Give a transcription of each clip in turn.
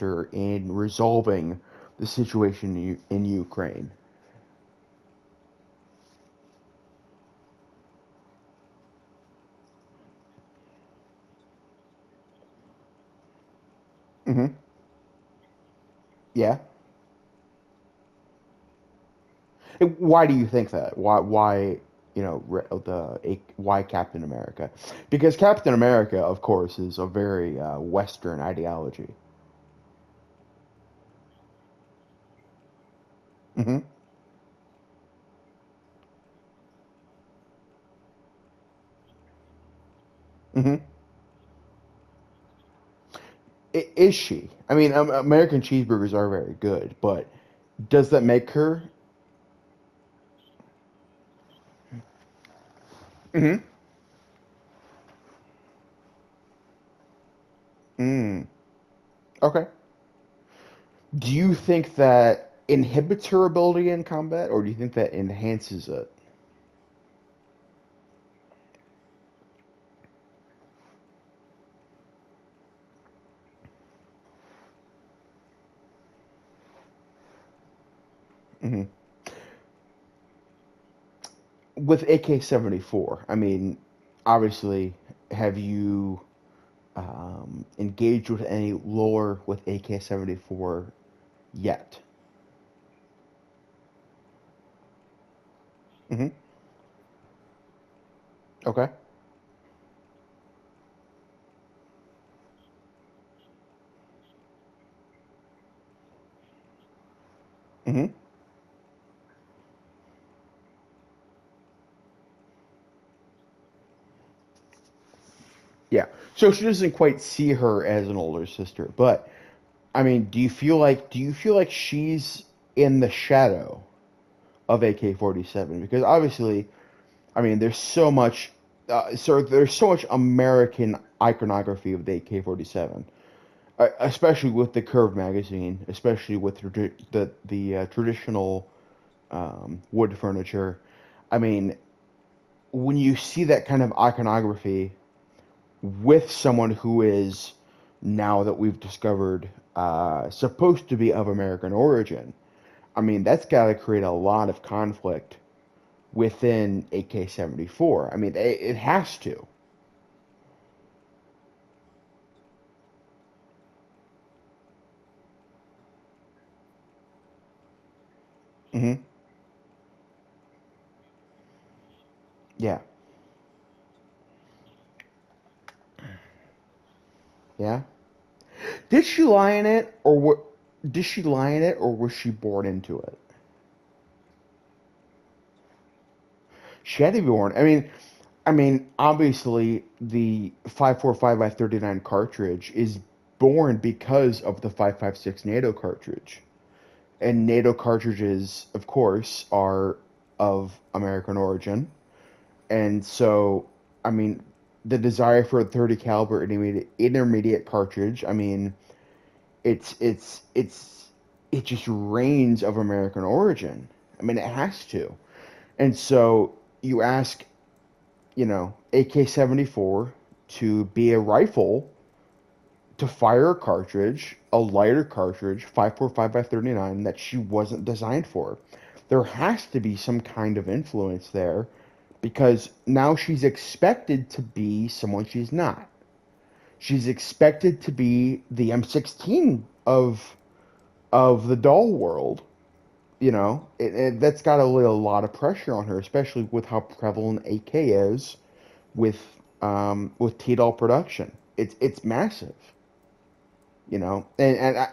in resolving the situation in Ukraine. Hmm. Yeah. Why do you think that? Why why Captain America? Because Captain America, of course, is a very Western ideology. Hmm. Hmm. Is she? I mean, American cheeseburgers are very good, but does that make her? Hmm. Mm. Okay. Do you think that inhibits her ability in combat, or do you think that enhances it? Hmm. With AK-74, I mean, obviously, have you engaged with any lore with AK-74 yet? Hmm. Okay. Hmm. Yeah. So she doesn't quite see her as an older sister, but I mean, do you feel like she's in the shadow of AK-47? Because obviously, I mean, there's so much American iconography of the AK-47, especially with the curved magazine, especially with the traditional wood furniture. I mean, when you see that kind of iconography with someone who is, now that we've discovered, supposed to be of American origin, I mean, that's got to create a lot of conflict within AK-74. I mean, it has to. Hmm. Yeah. Yeah. Did she lie in it, or what? Did she lie in it, or was she born into it? She had to be born. I mean, obviously, the 545 by 39 cartridge is born because of the 556 NATO cartridge. And NATO cartridges, of course, are of American origin. And so, I mean, the desire for a 30 caliber intermediate cartridge, I mean, it's it's it's it just reigns of American origin. I mean, it has to. And so you ask, AK-74 to be a rifle to fire a cartridge, a lighter cartridge, 545 by 39 that she wasn't designed for. There has to be some kind of influence there because now she's expected to be someone she's not. She's expected to be the M16 of the doll world. That's got to lay a lot of pressure on her, especially with how prevalent AK is with with T-doll production. It's massive, and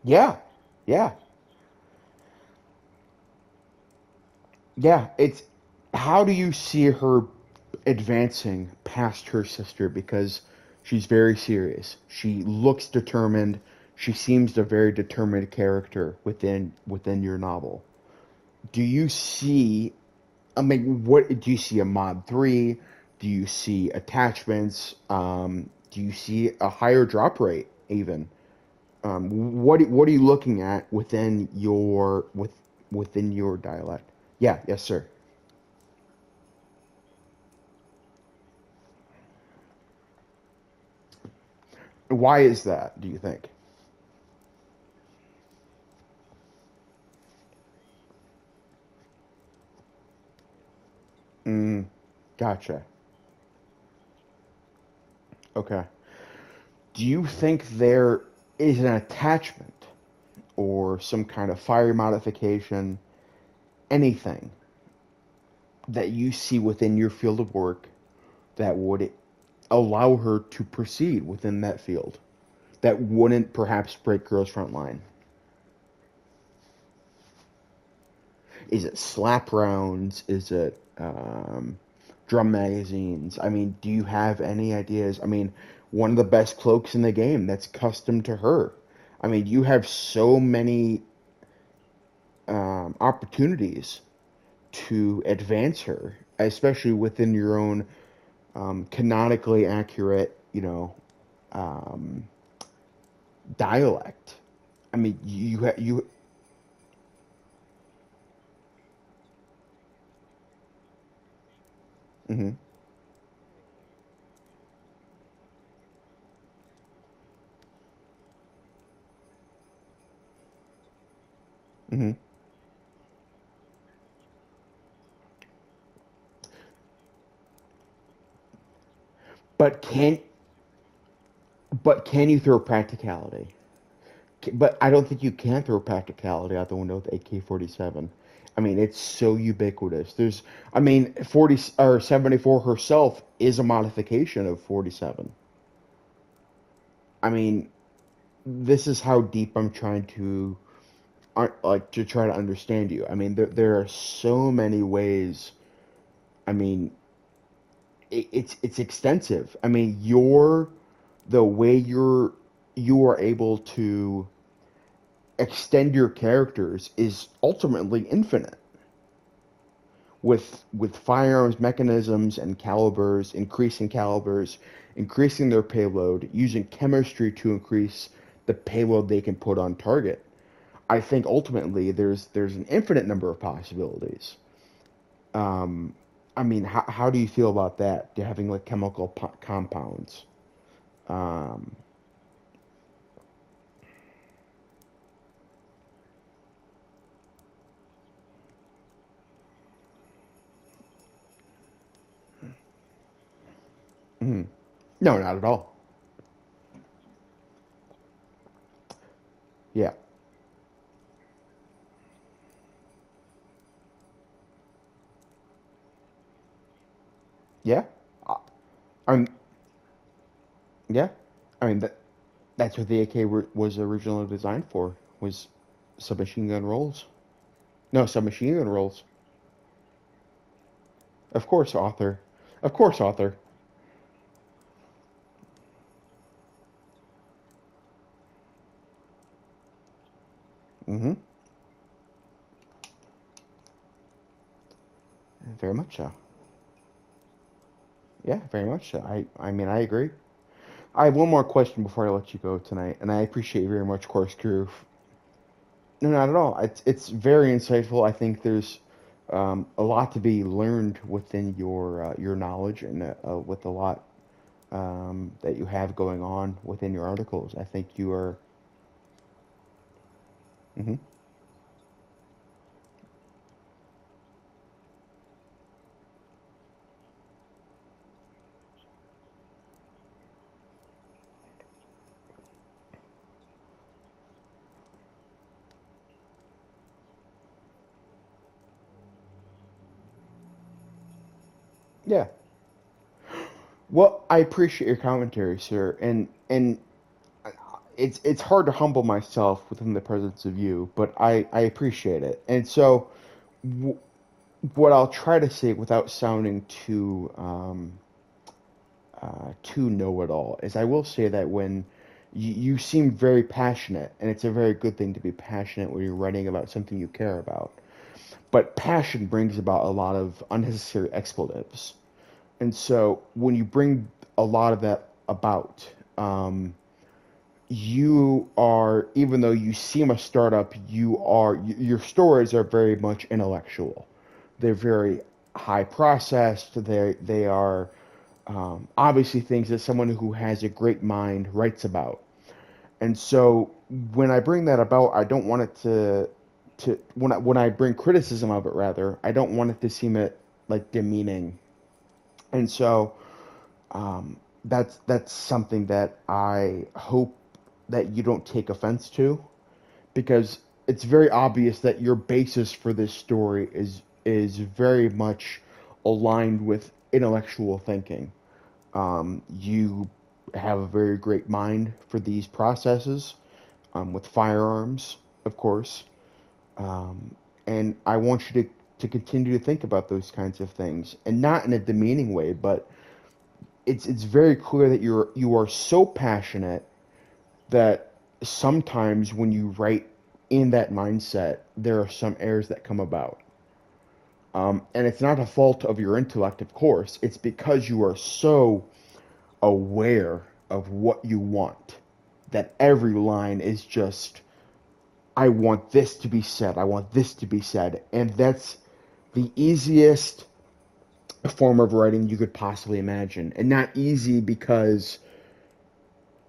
yeah, yeah, yeah. It's How do you see her advancing past her sister? Because she's very serious. She looks determined. She seems a very determined character within your novel. Do you see? I mean, what do you see? A mod 3? Do you see attachments? Do you see a higher drop rate even? What are you looking at within your dialect? Yeah, yes, sir. Why is that, do you think? Mm, gotcha. Okay. Do you think there is an attachment or some kind of fire modification, anything that you see within your field of work that would allow her to proceed within that field that wouldn't perhaps break girls front line? Is it slap rounds? Is it drum magazines? I mean, do you have any ideas? I mean, one of the best cloaks in the game that's custom to her. I mean, you have so many opportunities to advance her, especially within your own canonically accurate, um, dialect. I mean, you. Hmm. Hmm. But can but can you throw practicality? But I don't think you can throw practicality out the window with AK-47. I mean, it's so ubiquitous. I mean, 40 or 74 herself is a modification of 47. I mean, this is how deep I'm trying to, like, to try to understand you. I mean, there are so many ways. I mean, it's extensive. I mean, the way you are able to extend your characters is ultimately infinite with firearms mechanisms and calibers, increasing their payload, using chemistry to increase the payload they can put on target. I think ultimately there's an infinite number of possibilities. Um, I mean, how do you feel about that? Having like chemical compounds. Um, mhm. No, not at all. Yeah, yeah. I, I'm yeah. I mean that's what the AK was originally designed for, was submachine gun rolls. No, submachine gun rolls. Of course, author. Of course, author. Mm-hmm. Very much so. Yeah, very much so. I mean, I agree. I have one more question before I let you go tonight, and I appreciate you very much, Course Crew. No, not at all. It's very insightful. I think there's a lot to be learned within your knowledge and with a lot that you have going on within your articles. I think you are. Hmm. Yeah. Well, I appreciate your commentary, sir, and it's hard to humble myself within the presence of you, but I appreciate it. And so, w- what I'll try to say without sounding too know-it-all is I will say that when you seem very passionate, and it's a very good thing to be passionate when you're writing about something you care about. But passion brings about a lot of unnecessary expletives. And so when you bring a lot of that about, you are, even though you seem a startup, your stories are very much intellectual. They're very high processed. They are. Obviously, things that someone who has a great mind writes about. And so when I bring that about, I don't want it to when I bring criticism of it, rather, I don't want it to seem like demeaning. And so that's something that I hope that you don't take offense to, because it's very obvious that your basis for this story is very much aligned with intellectual thinking. You have a very great mind for these processes, with firearms, of course. Um, and I want you to continue to think about those kinds of things, and not in a demeaning way, but it's very clear that you are so passionate that sometimes when you write in that mindset, there are some errors that come about. And it's not a fault of your intellect, of course. It's because you are so aware of what you want that every line is just, I want this to be said. I want this to be said. And that's the easiest form of writing you could possibly imagine. And not easy because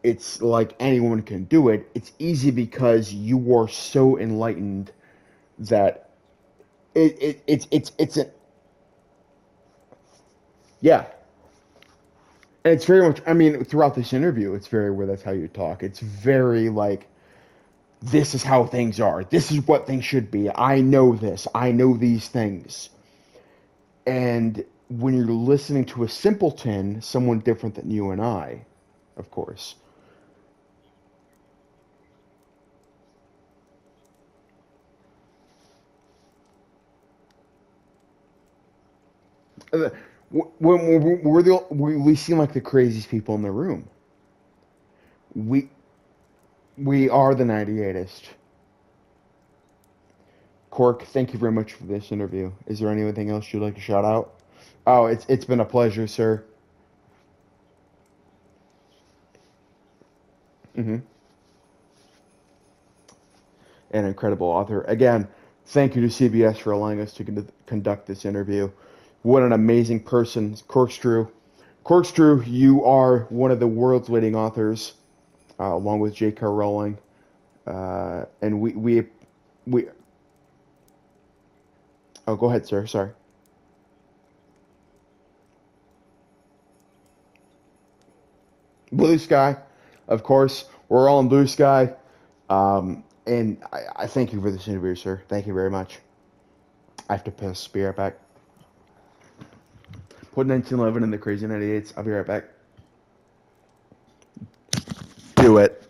it's like anyone can do it. It's easy because you are so enlightened that it's a, yeah. And it's very much, I mean, throughout this interview, it's very where that's how you talk. It's very like, this is how things are. This is what things should be. I know this. I know these things. And when you're listening to a simpleton, someone different than you and I, of course, uh, when we seem like the craziest people in the room. We we are the 98ist. Cork, thank you very much for this interview. Is there anything else you'd like to shout out? Oh, it's been a pleasure, sir. Hmm. An incredible author. Again, thank you to CBS for allowing us to conduct this interview. What an amazing person, Corkscrew. Corkscrew, you are one of the world's leading authors, along with J.K. Rowling. And we. Oh, go ahead, sir. Sorry. Blue Sky, of course. We're all in Blue Sky. And I thank you for this interview, sir. Thank you very much. I have to piss. Be right back. Put 1911 in the Crazy 98s. I'll be right back. Do it.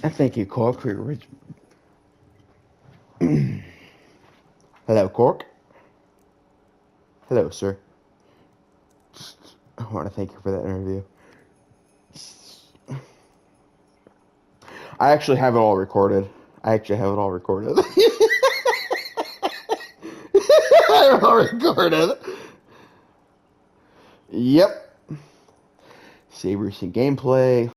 And thank you, Cork, for your rich. Hello, Cork. Hello, sir. I want to thank you for that interview. I actually have it all recorded. I actually have it all recorded. I have it all recorded. Yep. Sabers and gameplay.